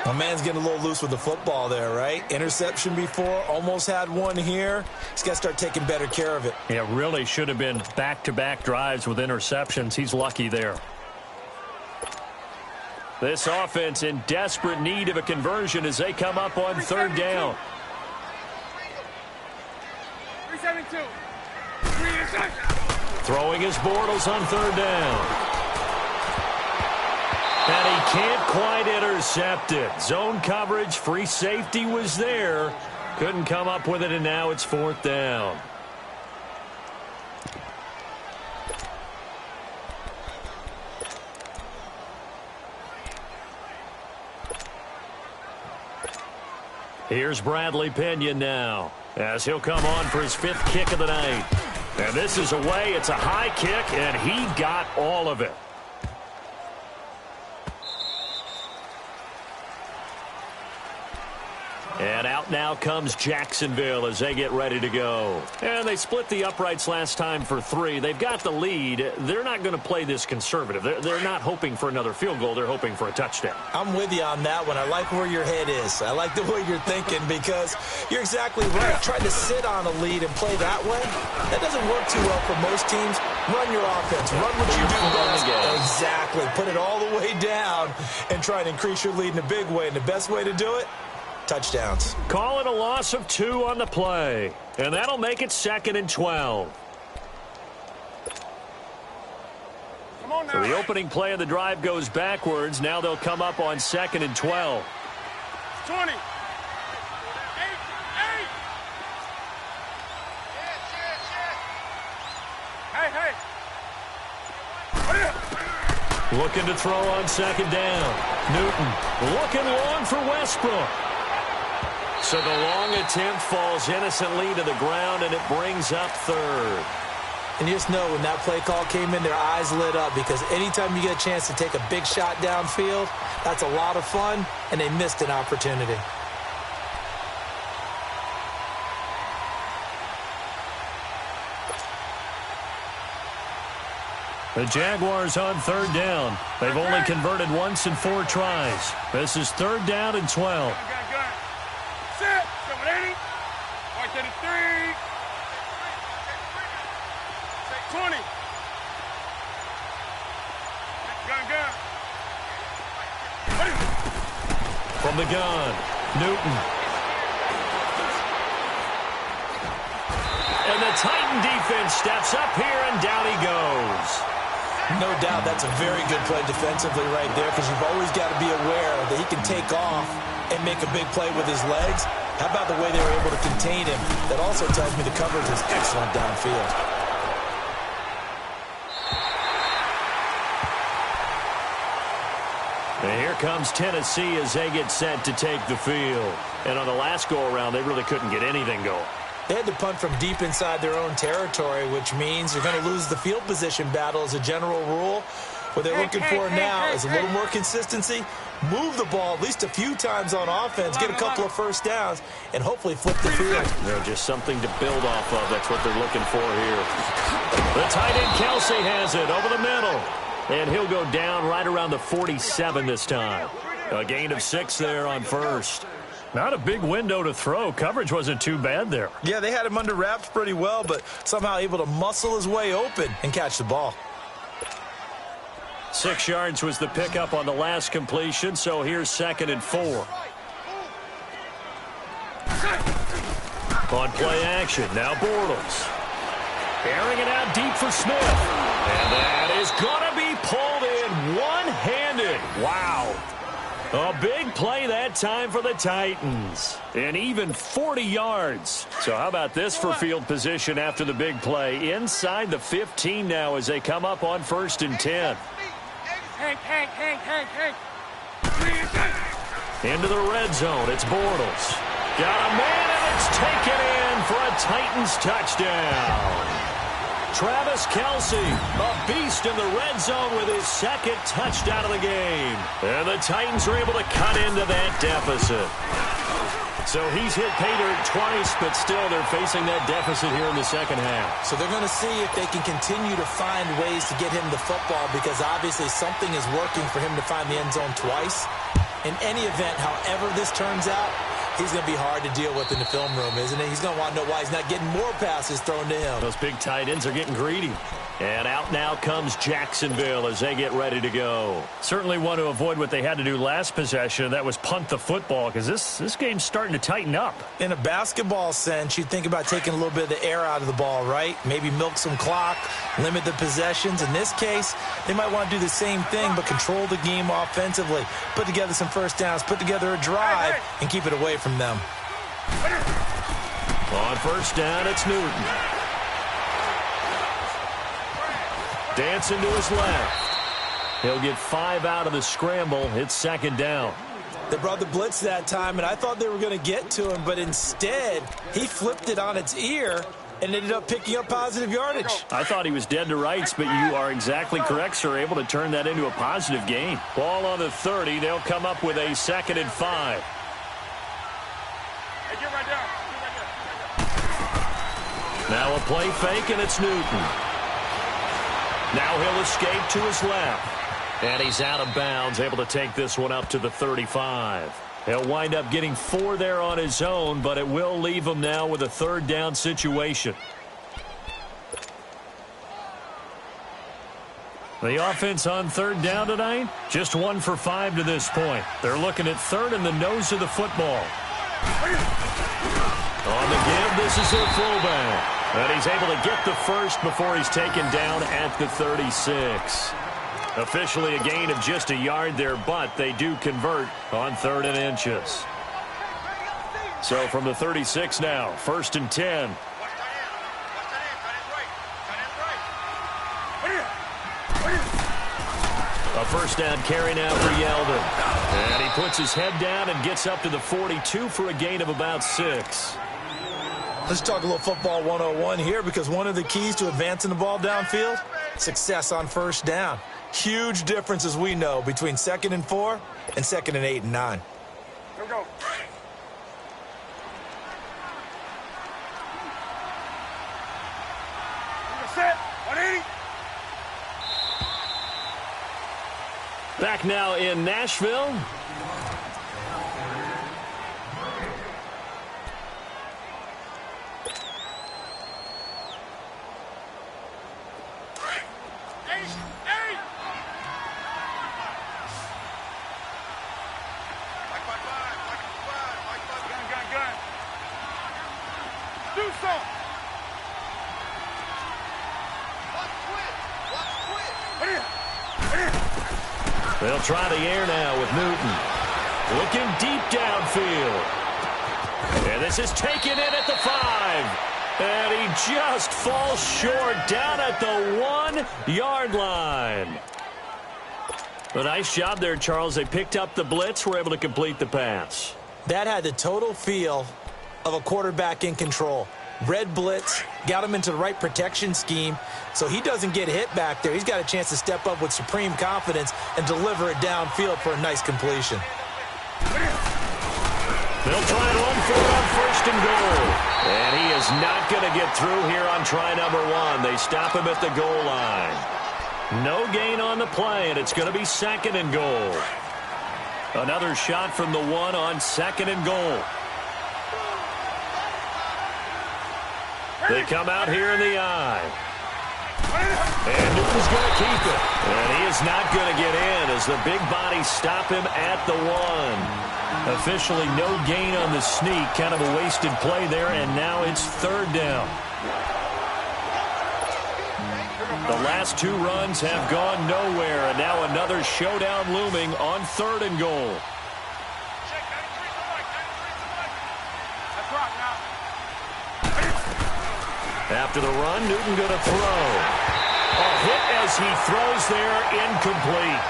My man's getting a little loose with the football there, right? Interception before, almost had one here. He's got to start taking better care of it. It really should have been back-to-back drives with interceptions. He's lucky there. This offense in desperate need of a conversion as they come up on third down. 372. 372. Throwing his Bortles on third down. And he can't quite intercept it. Zone coverage, free safety was there. Couldn't come up with it, and now it's fourth down. Here's Bradley Pinion now, as he'll come on for his 5th kick of the night. And this is away. It's a high kick, and he got all of it. out now comes Jacksonville as they get ready to go. And they split the uprights last time for 3. They've got the lead. They're not going to play this conservative. They're not hoping for another field goal. They're hoping for a touchdown. I'm with you on that one. I like where your head is. I like the way you're thinking because you're exactly right. Trying to sit on a lead and play that way, that doesn't work too well for most teams. Run your offense. Run what you do best. Exactly. Put it all the way down and try and increase your lead in a big way. And the best way to do it, touchdowns. Call it a loss of 2 on the play. And that'll make it 2nd and 12. Come on now. So the opening play of the drive goes backwards. Now they'll come up on 2nd and 12. 20. 8. Hey. Looking to throw on 2nd down. Newton looking long for Westbrook. So the long attempt falls innocently to the ground, and it brings up 3rd. And you just know when that play call came in, their eyes lit up because anytime you get a chance to take a big shot downfield, that's a lot of fun, and they missed an opportunity. The Jaguars on 3rd down. They've only converted once in 4 tries. This is 3rd down and 12. Gun. Set. 780. Right to the 3. 20. Gun. From the gun, Newton. And the Titan defense steps up here, and down he goes. No doubt that's a very good play defensively right there because you've always got to be aware that he can take off and make a big play with his legs. How about the way they were able to contain him? That also tells me the coverage is excellent downfield. And here comes Tennessee as they get set to take the field. And on the last go-around, they really couldn't get anything going. They had to punt from deep inside their own territory, which means you're going to lose the field position battle as a general rule. What they're looking for now is a little more consistency, move the ball at least a few times on offense, get a couple of first downs, and hopefully flip the field. Just something to build off of. That's what they're looking for here. The tight end Kelsey has it over the middle. And he'll go down right around the 47 this time. A gain of 6 there on 1st. Not a big window to throw. Coverage wasn't too bad there. Yeah, they had him under wraps pretty well, but somehow able to muscle his way open and catch the ball. 6 yards was the pickup on the last completion, so here's 2nd and 4. On play action, now Bortles. Airing it out deep for Smith. And that is going to be pulled in one-handed. Wow. A big play that time for the Titans. And even 40 yards. So how about this for field position after the big play? Inside the 15 now as they come up on 1st and 10. Hank. Into the red zone. It's Bortles. Got a man, and it's taken in for a Titans touchdown. Travis Kelce, a beast in the red zone with his 2nd touchdown of the game. And the Titans are able to cut into that deficit. So he's hit pay dirt twice, but still they're facing that deficit here in the 2nd half. So they're going to see if they can continue to find ways to get him the football because obviously something is working for him to find the end zone twice. In any event, however this turns out, he's going to be hard to deal with in the film room, isn't he? He's going to want to know why he's not getting more passes thrown to him. Those big tight ends are getting greedy. And out now comes Jacksonville as they get ready to go. Certainly want to avoid what they had to do last possession. That was punt the football because this game's starting to tighten up. In a basketball sense, you think about taking a little bit of the air out of the ball, right? Maybe milk some clock, limit the possessions. In this case, they might want to do the same thing but control the game offensively. Put together some first downs, put together a drive, and keep it away from them. On 1st down, it's Newton. Dancing to his left. He'll get 5 out of the scramble. It's 2nd down. They brought the blitz that time, and I thought they were going to get to him, but instead, he flipped it on its ear and ended up picking up positive yardage. I thought he was dead to rights, but you are exactly correct, sir. Able to turn that into a positive gain. Ball on the 30. They'll come up with a 2nd and 5. Hey, get right down. Now a play fake, and it's Newton. Now he'll escape to his left. And he's out of bounds, able to take this one up to the 35. He'll wind up getting 4 there on his own, but it will leave him now with a third down situation. The offense on third down tonight, just 1 for 5 to this point. They're looking at third in the nose of the football. On the give, this is their fullback. And he's able to get the first before he's taken down at the 36. Officially a gain of just a yard there, but they do convert on 3rd and inches. So from the 36 now, 1st and 10. A first down carry now for Yeldon. And he puts his head down and gets up to the 42 for a gain of about 6. Let's talk a little football 101 here, because one of the keys to advancing the ball downfield, success on first down. Huge difference, as we know, between 2nd and 4 and 2nd and 8 and 9. Here we go. Set. 180. Back now in Nashville. They'll try the air now with Newton. Looking deep downfield. And this is taken in at the 5. And he just falls short down at the 1-yard line. A nice job there, Charles. They picked up the blitz, were able to complete the pass. That had the total feel of a quarterback in control. Red blitz, got him into the right protection scheme, so he doesn't get hit back there. He's got a chance to step up with supreme confidence and deliver it downfield for a nice completion. They'll try and run for it on 1st and goal. And he is not going to get through here on try number 1. They stop him at the goal line. No gain on the play, and it's going to be 2nd and goal. Another shot from the 1 on 2nd and goal. They come out here in the eye. And Newton's going to keep it. And he is not going to get in as the big bodies stop him at the 1. Officially no gain on the sneak. Kind of a wasted play there, and now it's 3rd down. The last 2 runs have gone nowhere, and now another showdown looming on 3rd and goal. After the run, Newton going to throw. A hit as he throws there, incomplete.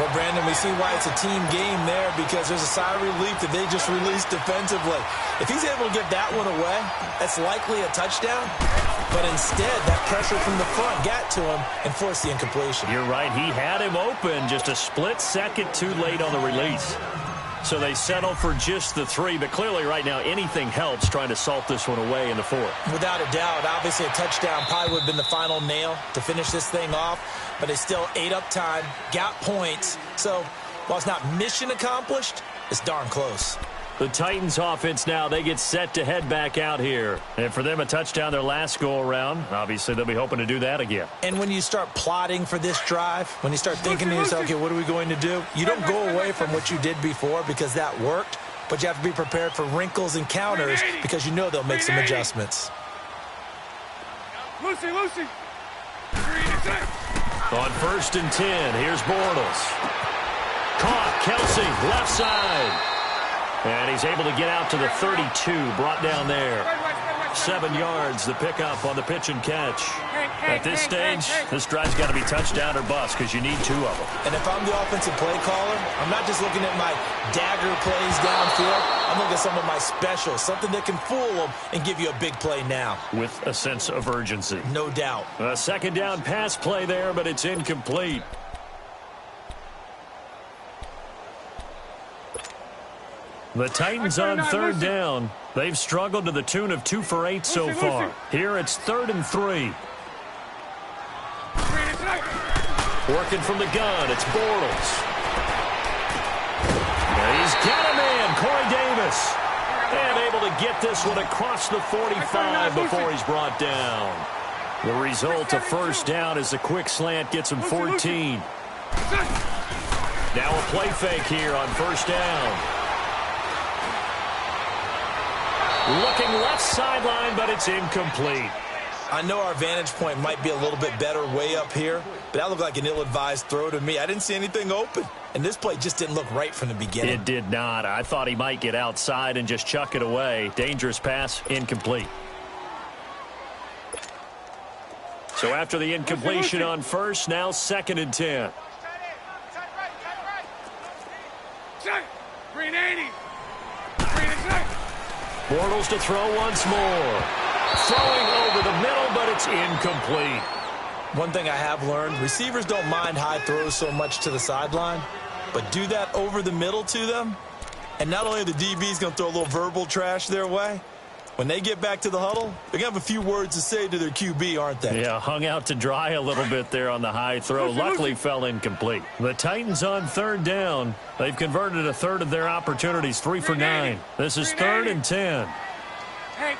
Well, Brandon, we see why it's a team game there, because there's a sigh of relief that they just released defensively. If he's able to get that one away, that's likely a touchdown. But instead, that pressure from the front got to him and forced the incompletion. You're right. He had him open, just a split second too late on the release. So they settle for just the 3, but clearly right now anything helps trying to salt this one away in the 4th. Without a doubt, obviously a touchdown probably would have been the final nail to finish this thing off, but they still ate up time, got points. So while it's not mission accomplished, it's darn close. The Titans offense now, they get set to head back out here. And for them, a touchdown their last go-around. Obviously, they'll be hoping to do that again. And when you start plotting for this drive, when you start thinking to yourself, okay, what are we going to do? You don't go away from what you did before because that worked, but you have to be prepared for wrinkles and counters because you know they'll make some adjustments. Lucy. On 1st and 10, here's Bortles. Caught, Kelsey, left side. And he's able to get out to the 32, brought down there. 7 yards, the pickup on the pitch and catch. At this stage, this drive's got to be touchdown or bust because you need 2 of them. And if I'm the offensive play caller, I'm not just looking at my dagger plays downfield. I'm looking at some of my specials, something that can fool them and give you a big play now. With a sense of urgency. No doubt. A 2nd down pass play there, but it's incomplete. The Titans on third down. They've struggled to the tune of 2 for 8 so far. Here it's 3rd and 3. Working from the gun, it's Bortles. He's got a man, Corey Davis. And able to get this one across the 45 before he's brought down. The result, a first down as a quick slant gets him 14. Now a play fake here on first down. Looking left sideline, but it's incomplete. I know our vantage point might be a little bit better way up here, but that looked like an ill-advised throw to me. I didn't see anything open, and this play just didn't look right from the beginning. It did not. I thought he might get outside and just chuck it away. Dangerous pass, incomplete. So after the incompletion on first, now 2nd and 10. Green 80. Green is right. Bortles to throw once more. Throwing over the middle, but it's incomplete. One thing I have learned, receivers don't mind high throws so much to the sideline, but do that over the middle to them, and not only are the DBs going to throw a little verbal trash their way, when they get back to the huddle, they're going to have a few words to say to their QB, aren't they? Yeah, hung out to dry a little bit there on the high throw. Luckily fell incomplete. The Titans on third down. They've converted a third of their opportunities, 3 for 9. This is 3rd and 10. Hank.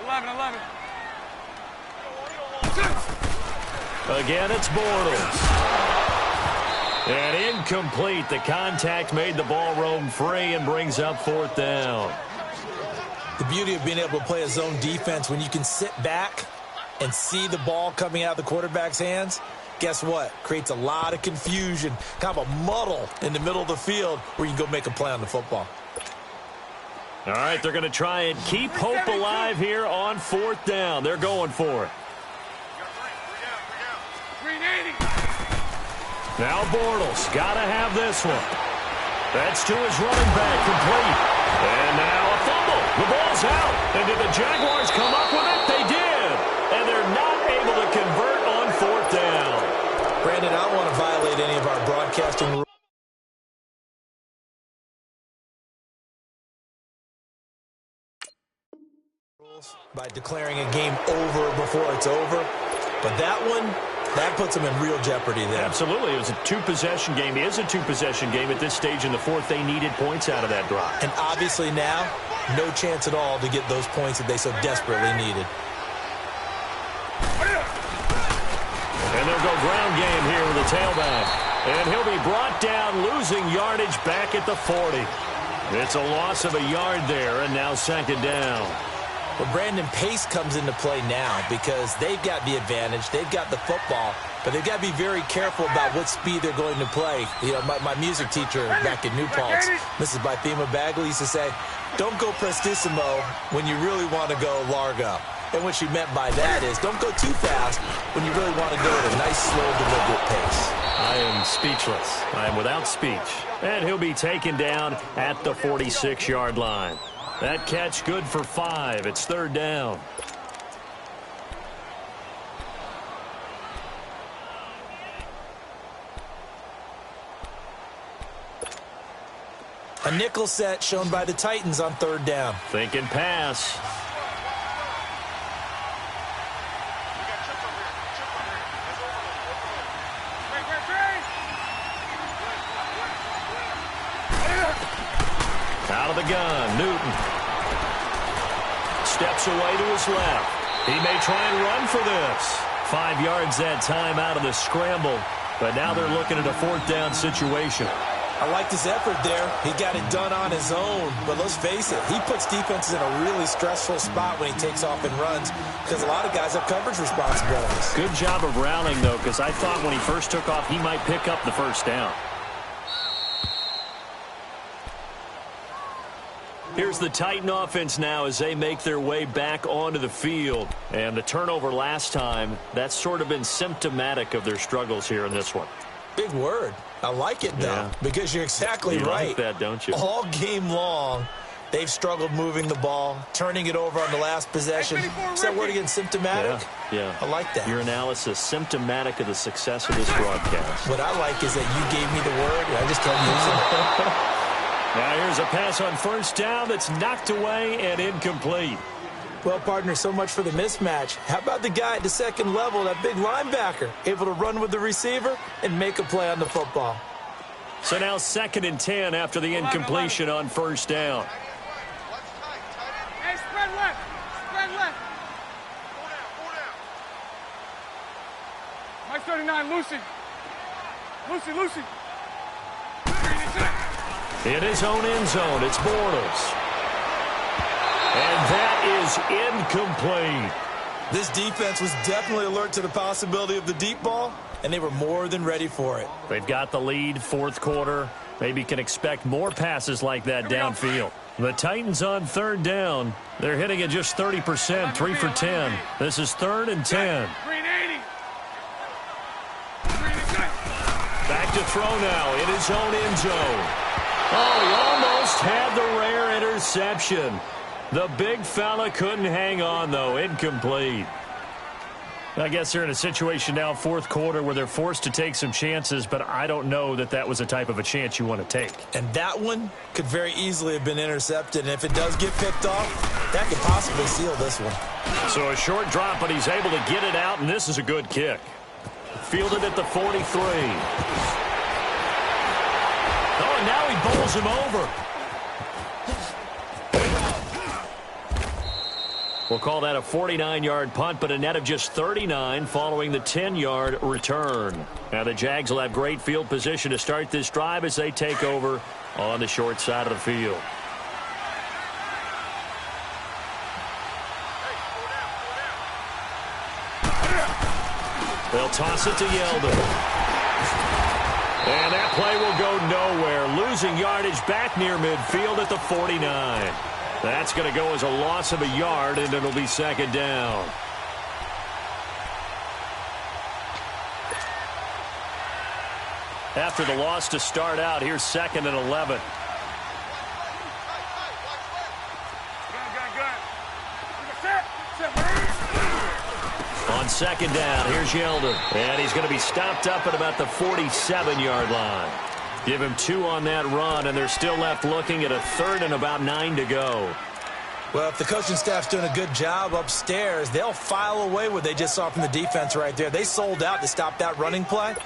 11. Again, it's Bortles. And incomplete. The contact made the ball roam free and brings up 4th down. The beauty of being able to play a zone defense when you can sit back and see the ball coming out of the quarterback's hands, guess what? Creates a lot of confusion, kind of a muddle in the middle of the field where you can go make a play on the football. All right, they're going to try and keep hope alive here on 4th down. They're going for it. Green 80. Now Bortles, got to have this one. That's to his running back, complete. And now a fumble. The ball's out. And did the Jaguars come up with it? They did. And they're not able to convert on 4th down. Brandon, I don't want to violate any of our broadcasting rules by declaring a game over before it's over. But that one, that puts them in real jeopardy there. Absolutely. It was a 2-possession game. It is a 2-possession game at this stage in the 4th. They needed points out of that drive. And obviously now, no chance at all to get those points that they so desperately needed. And they'll go ground game here with the tailback. And he'll be brought down, losing yardage back at the 40. It's a loss of a yard there, and now 2nd down. Well, Brandon, pace comes into play now because they've got the advantage. They've got the football, but they've got to be very careful about what speed they're going to play. You know, my music teacher back in New Paltz, Mrs. Bythema Bagley, used to say, don't go prestissimo when you really want to go largo. And what she meant by that is don't go too fast when you really want to go at a nice, slow, deliberate pace. I am speechless. I am without speech. And he'll be taken down at the 46-yard line. That catch good for 5. It's 3rd down. A nickel set shown by the Titans on 3rd down. Thinking pass. Out of the gun, Newton. Steps away to his left. He may try and run for this. 5 yards that time out of the scramble. But now they're looking at a 4th down situation. I liked his effort there. He got it done on his own. But let's face it, he puts defenses in a really stressful spot when he takes off and runs because a lot of guys have coverage responsibilities. Good job of rallying, though, because I thought when he first took off, he might pick up the 1st down. Here's the Titan offense now as they make their way back onto the field. And the turnover last time, that's sort of been symptomatic of their struggles here in this one. Big word. I like it, though, because you're exactly right. You like that, don't you? All game long, They've struggled moving the ball, turning it over on the last possession. Is that word again, symptomatic? Yeah. I like that. Your analysis, symptomatic of the success of this broadcast. What I like is that you gave me the word, and I just kept using it. Now here's a pass on first down that's knocked away and incomplete. Well, partner, so much for the mismatch. How about the guy at the second level, that big linebacker, able to run with the receiver and make a play on the football? So now 2nd and 10 after the incompletion on first down. Hey, spread left. Spread left. Mike 39, Lucy. Lucy. In his own end zone, it's Bortles. And that is incomplete. This defense was definitely alert to the possibility of the deep ball, and they were more than ready for it. They've got the lead, fourth quarter. Maybe can expect more passes like that downfield. The Titans on 3rd down. They're hitting at just 30%, 3 for 10. This is 3rd and 10. Back to throw now in his own end zone. Oh, he almost had the rare interception. The big fella couldn't hang on, though. Incomplete. I guess they're in a situation now, fourth quarter, where they're forced to take some chances, but I don't know that that was the type of a chance you want to take. And that one could very easily have been intercepted, and if it does get picked off, that could possibly seal this one. So a short drop, but he's able to get it out, and this is a good kick. Fielded at the 43. Oh, and now he bowls him over. We'll call that a 49-yard punt, but a net of just 39 following the 10-yard return. Now the Jags will have great field position to start this drive as they take over on the short side of the field. They'll toss it to Yeldon. And that play will go nowhere. Losing yardage back near midfield at the 49. That's going to go as a loss of a yard, and it'll be 2nd down. After the loss to start out, here's 2nd and 11. On 2nd down, here's Yeldon. And he's going to be stopped up at about the 47-yard line. Give him 2 on that run, and they're still left looking at a 3rd and about 9 to go. Well, if the coaching staff's doing a good job upstairs, they'll file away what they just saw from the defense right there. They sold out to stop that running play.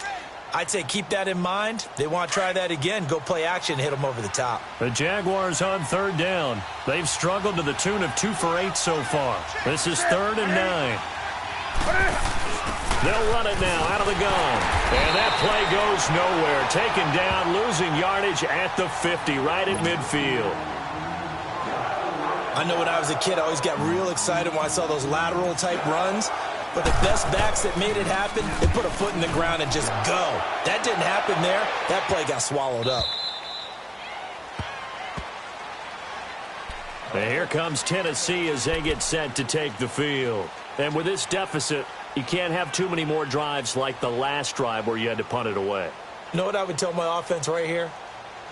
I'd say keep that in mind. They want to try that again, go play action, hit them over the top. The Jaguars on 3rd down. They've struggled to the tune of 2 for 8 so far. This is 3rd and 9. They'll run it now out of the gun. And that play goes nowhere. Taken down, losing yardage at the 50, right at midfield. I know when I was a kid, I always got real excited when I saw those lateral-type runs. But the best backs that made it happen, they put a foot in the ground and just go. That didn't happen there. That play got swallowed up. And here comes Tennessee as they get set to take the field. And with this deficit, you can't have too many more drives like the last drive where you had to punt it away. You know what I would tell my offense right here?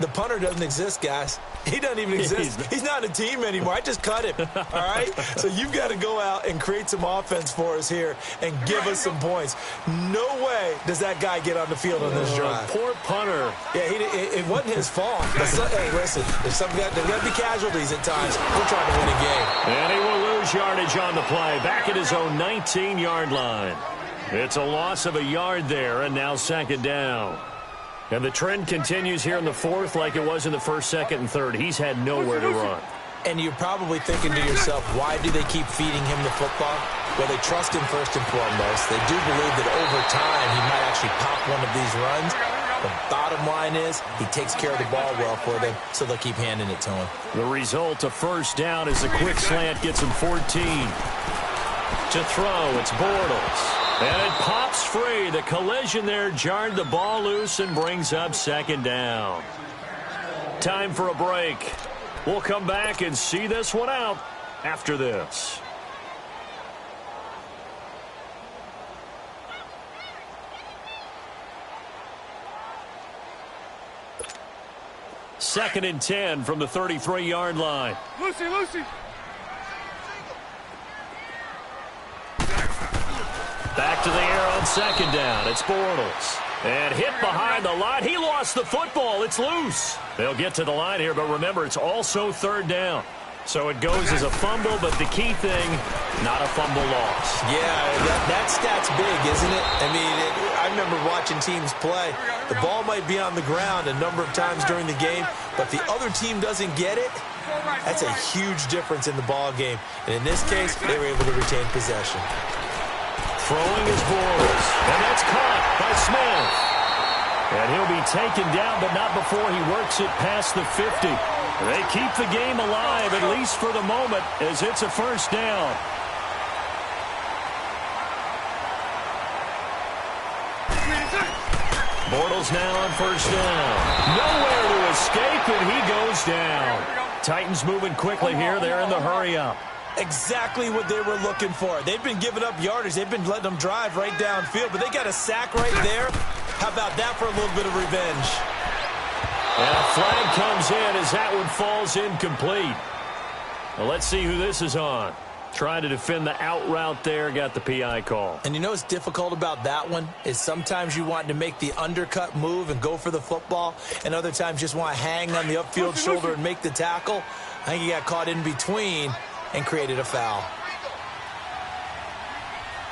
The punter doesn't exist, guys. He doesn't even exist. He's not a team anymore. I just cut him, all right? So you've got to go out and create some offense for us here and give us some points. No way does that guy get on the field on this drive. Poor punter. Yeah, it wasn't his fault. Hey, listen, there's got to be casualties at times. We're trying to win a game. And he will lose yardage on the play, back at his own 19-yard line. It's a loss of a yard there, and now 2nd down. And the trend continues here in the 4th like it was in the 1st, 2nd, and 3rd. He's had nowhere to run. And you're probably thinking to yourself, why do they keep feeding him the football? Well, they trust him first and foremost. They do believe that over time he might actually pop one of these runs. The bottom line is he takes care of the ball well for them, so they'll keep handing it to him. The result, a 1st down as the quick slant gets him 14. To throw, it's Bortles. And it pops free. The collision there jarred the ball loose and brings up 2nd down. Time for a break. We'll come back and see this one out after this. 2nd and 10 from the 33-yard line. Lucy. Back to the air on 2nd down. It's Bortles. And hit behind the line. He lost the football. It's loose. They'll get to the line here, but remember, it's also 3rd down. So it goes as a fumble, but the key thing, not a fumble loss. Yeah, that stat's big, isn't it? I mean, I remember watching teams play. The ball might be on the ground a number of times during the game, but the other team doesn't get it. That's a huge difference in the ball game. And in this case, they were able to retain possession. Throwing is Bortles, and that's caught by Smith. And he'll be taken down, but not before he works it past the 50. They keep the game alive, at least for the moment, as it's a 1st down. Bortles now on 1st down. Nowhere to escape, and he goes down. Titans moving quickly here. They're in the hurry-up. Exactly what they were looking for. They've been giving up yardage. They've been letting them drive right downfield, but they got a sack right there. How about that for a little bit of revenge? And a flag comes in as that one falls incomplete. Well, let's see who this is on. Trying to defend the out route there, got the PI call. And you know what's difficult about that one is sometimes you want to make the undercut move and go for the football, and other times just want to hang on the upfield shoulder and make the tackle. I think he got caught in between and created a foul.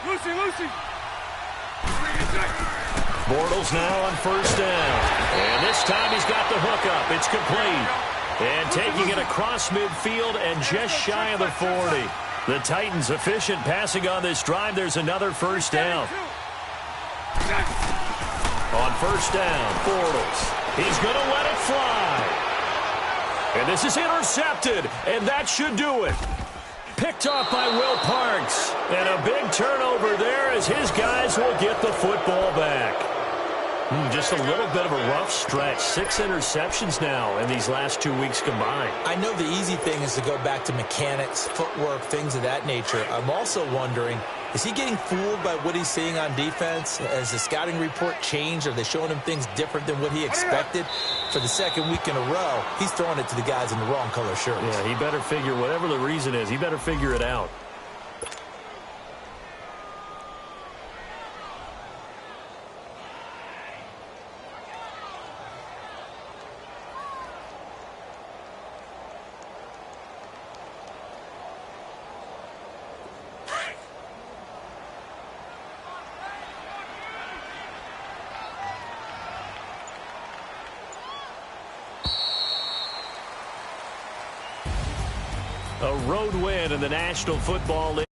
Lucy. Bortles now on 1st down. And this time he's got the hook up. It's complete. And taking it across midfield and just shy of the 40. The Titans efficient passing on this drive. There's another 1st down. On 1st down, Bortles. He's going to let it fly. And this is intercepted. And that should do it. Picked off by Will Parks. And a big turnover there as his guys will get the football back. Just a little bit of a rough stretch. 6 interceptions now in these last 2 weeks combined. I know the easy thing is to go back to mechanics, footwork, things of that nature. I'm also wondering, is he getting fooled by what he's seeing on defense? Has the scouting report changed? Are they showing him things different than what he expected? For the 2nd week in a row, he's throwing it to the guys in the wrong color shirts. Yeah, he better figure, whatever the reason is, he better figure it out. A road win in the National Football League.